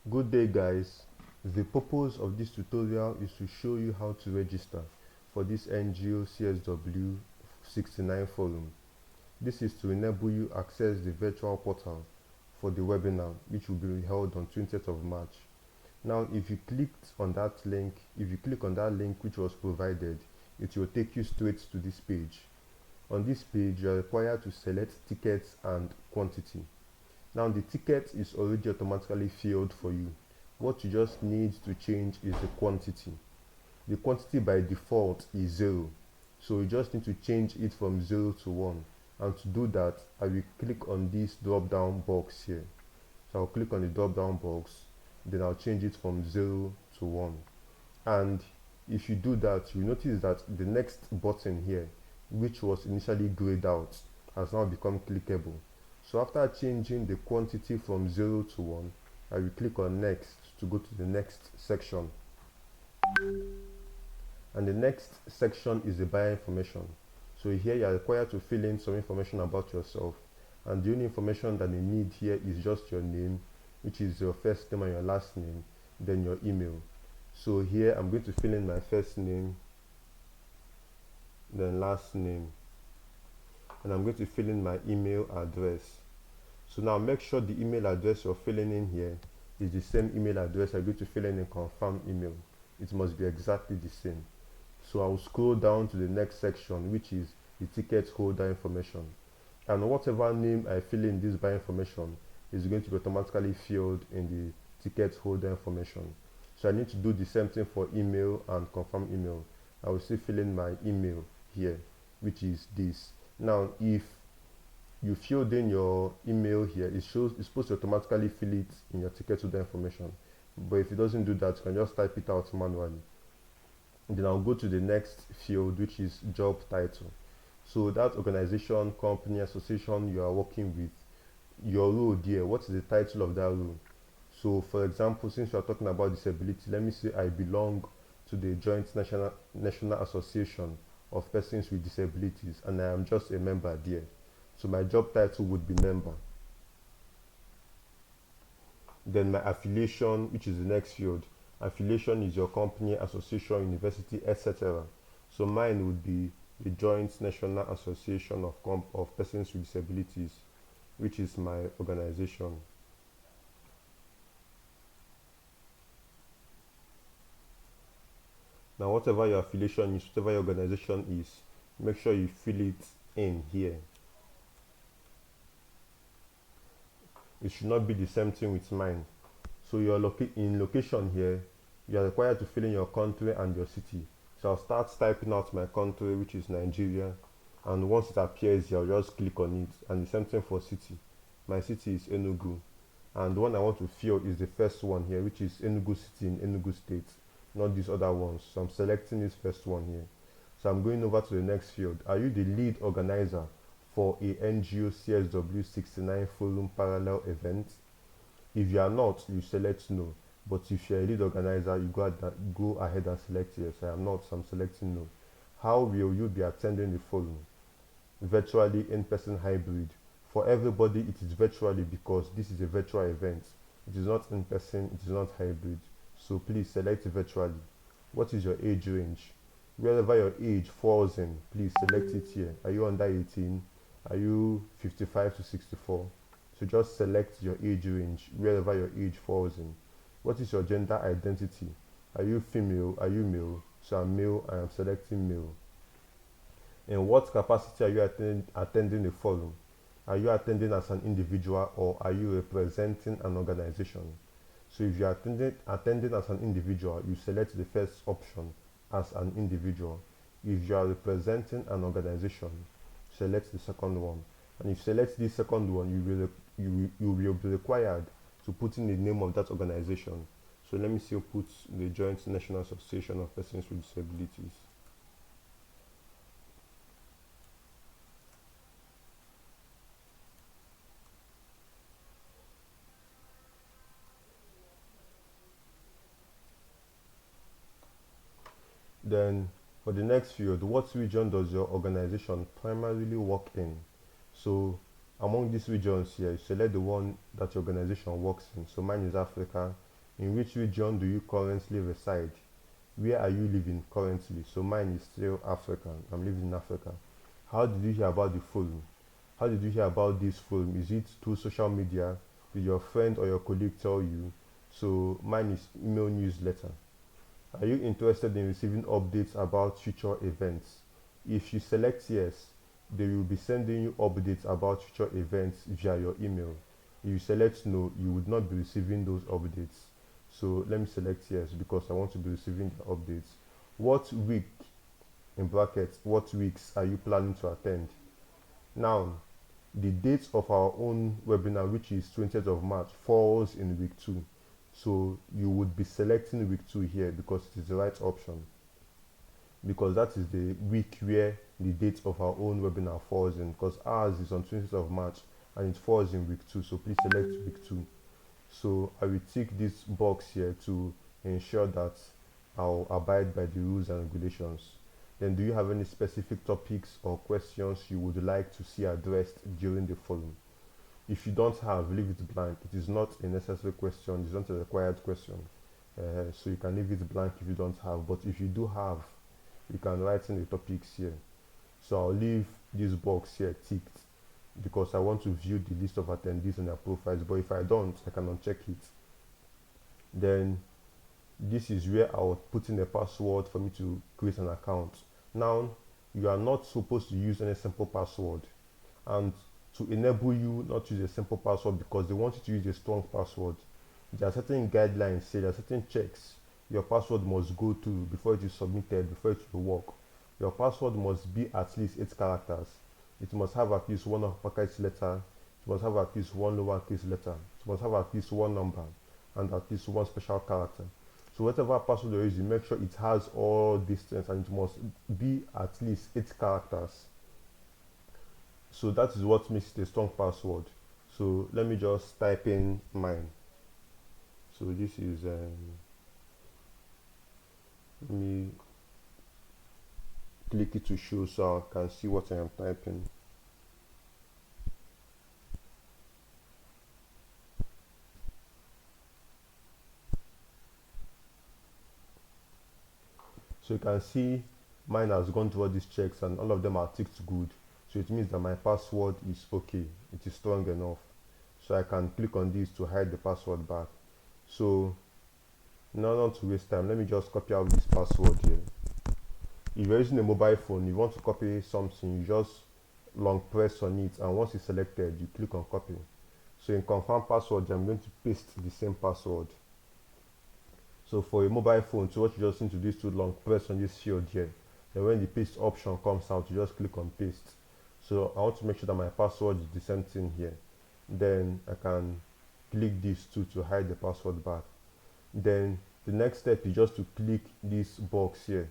Good day guys. The purpose of this tutorial is to show you how to register for this NGO CSW69 forum. This is to enable you access the virtual portal for the webinar which will be held on 20th of March. Now if you click on that link which was provided, it will take you straight to this page. On this page you are required to select tickets and quantity. Now the ticket is already automatically filled for you. What you just need to change is the quantity. The quantity by default is 0. So you just need to change it from 0 to 1. And to do that, I will click on this drop down box here. So I'll click on the drop down box, then I'll change it from 0 to 1. And if you do that, you notice that the next button here, which was initially grayed out, has now become clickable. So after changing the quantity from 0 to 1, I will click on next to go to the next section. And the next section is the buyer information. So here you are required to fill in some information about yourself. And the only information that they need here is just your name, which is your first name and your last name, then your email. So here I'm going to fill in my first name, then last name, and I'm going to fill in my email address. So now make sure the email address you're filling in here is the same email address I'm going to fill in confirm email. It must be exactly the same. So I'll scroll down to the next section, which is the ticket holder information. And whatever name I fill in this buyer information is going to be automatically filled in the ticket holder information. So I need to do the same thing for email and confirm email. I will still fill in my email here, which is this. Now if you filled in your email here, it's supposed to automatically fill it in your ticket holder information. But if it doesn't do that, you can just type it out manually. And then I'll go to the next field, which is job title. So that organization, company, association you are working with, your role there, what is the title of that role? So for example, since we are talking about disability, let me say I belong to the Joint National Association of Persons with Disabilities, and I am just a member there. So my job title would be member. Then my affiliation, which is the next field. Affiliation is your company, association, university, etc. So mine would be the Joint National Association of Persons with Disabilities, which is my organization. Now whatever your affiliation is, whatever your organization is, make sure you fill it in here. It should not be the same thing with mine. So you're in location here, you are required to fill in your country and your city. So I'll start typing out my country, which is Nigeria, and once it appears here, I'll just click on it. And the same thing for city. My city is Enugu, and the one I want to fill is the first one here, which is Enugu City in Enugu State, not these other ones. So I'm selecting this first one here. So I'm going over to the next field. Are you the lead organizer for a NGO CSW69 forum parallel event? If you are not, you select no. But if you're a lead organizer, you go ahead and select yes. I am not, so I'm selecting no. How will you be attending the forum? Virtually, in-person, hybrid. For everybody, it is virtually because this is a virtual event. It is not in person, it is not hybrid. So please select virtually. What is your age range? Wherever your age falls in, please select it here. Are you under 18? Are you 55 to 64? So just select your age range wherever your age falls in. What is your gender identity? Are you female? Are you male? So I'm male, I am selecting male. In what capacity are you attending the forum? Are you attending as an individual or are you representing an organization? So if you are attending as an individual, you select the first option as an individual. If you are representing an organization, select the second one. And if you select this second one, you will be required to put in the name of that organization. So let me still put the Joint National Association of Persons with Disabilities. Then for the next field, what region does your organization primarily work in? So among these regions here, select the one that your organization works in. So mine is Africa, In which region do you currently reside? Where are you living currently? So mine is still Africa. I'm living in Africa. How did you hear about the forum? How did you hear about this forum? Is it through social media? Did your friend or your colleague tell you? So mine is email newsletter. Are you interested in receiving updates about future events? If you select yes, they will be sending you updates about future events via your email. If you select no, you would not be receiving those updates. So let me select yes because I want to be receiving the updates. What week, in brackets, what weeks are you planning to attend? Now, the date of our own webinar, which is 20th of March, falls in week 2. So you would be selecting week 2 here because it is the right option. Because that is the week where the date of our own webinar falls in. Because ours is on 20th of March and it falls in week 2. So please select week 2. So I will tick this box here to ensure that I'll abide by the rules and regulations. Then do you have any specific topics or questions you would like to see addressed during the forum? If you don't have, leave it blank. It is not a necessary question, it's not a required question. So you can leave it blank if you don't have, but if you do have, you can write in the topics here. So I'll leave this box here ticked because I want to view the list of attendees and their profiles, but if I don't, I can uncheck it. Then this is where I'll put in a password for me to create an account. Now, you are not supposed to use any simple password, and to enable you not to use a simple password because they want you to use a strong password, there are certain guidelines, there are certain checks your password must go through before it is submitted, before it will work. Your password must be at least 8 characters. It must have at least one uppercase letter, it must have at least one lowercase letter, it must have at least one number, and at least one special character. So whatever password you're using, make sure it has all these things and it must be at least 8 characters. So that is what makes it a strong password. So let me just type in mine. So this is let me click it to show so I can see what I am typing. So you can see mine has gone through all these checks and all of them are ticked good. So it means that my password is okay, it is strong enough. So I can click on this to hide the password back. So now, not to waste time, let me just copy out this password here. If you're using a mobile phone, you want to copy something, you just long press on it, and once it's selected, you click on copy. So in confirm password, I'm going to paste the same password. So for a mobile phone, so what you just need to do is to long press on this field here. Then when the paste option comes out, you just click on paste. So I want to make sure that my password is the same thing here. Then I can click this too to hide the password back. Then the next step is just to click this box here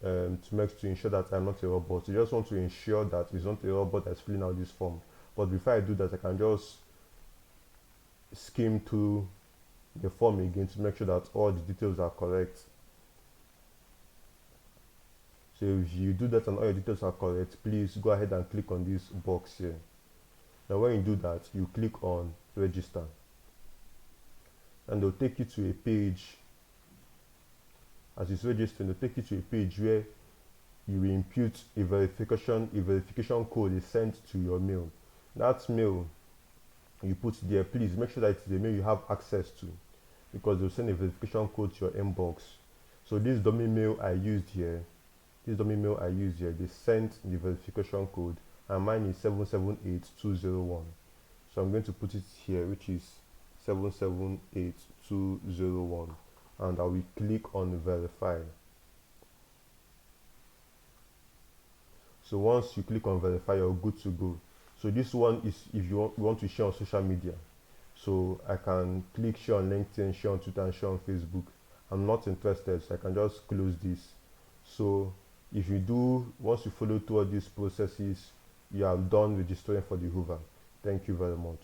to ensure that I'm not a robot. So you just want to ensure that it's not a robot that's filling out this form. But before I do that, I can just skim through the form again to make sure that all the details are correct. So if you do that and all your details are correct, please go ahead and click on this box here. Now when you do that, you click on register. And they'll take you to a page. As it's registering, they'll take you to a page where you will input a verification code is sent to your mail. That mail you put there, please make sure that it's the mail you have access to, because they'll send a verification code to your inbox. So this dummy mail I used here, they sent the verification code, and mine is 778201. So I'm going to put it here, which is 778201, and I will click on verify. So once you click on verify, you're good to go. So this one is if you want to share on social media. So I can click share on LinkedIn, share on Twitter, and share on Facebook. I'm not interested, so I can just close this. So if you do, once you follow through all these processes, you are done registering for the Hoover. Thank you very much.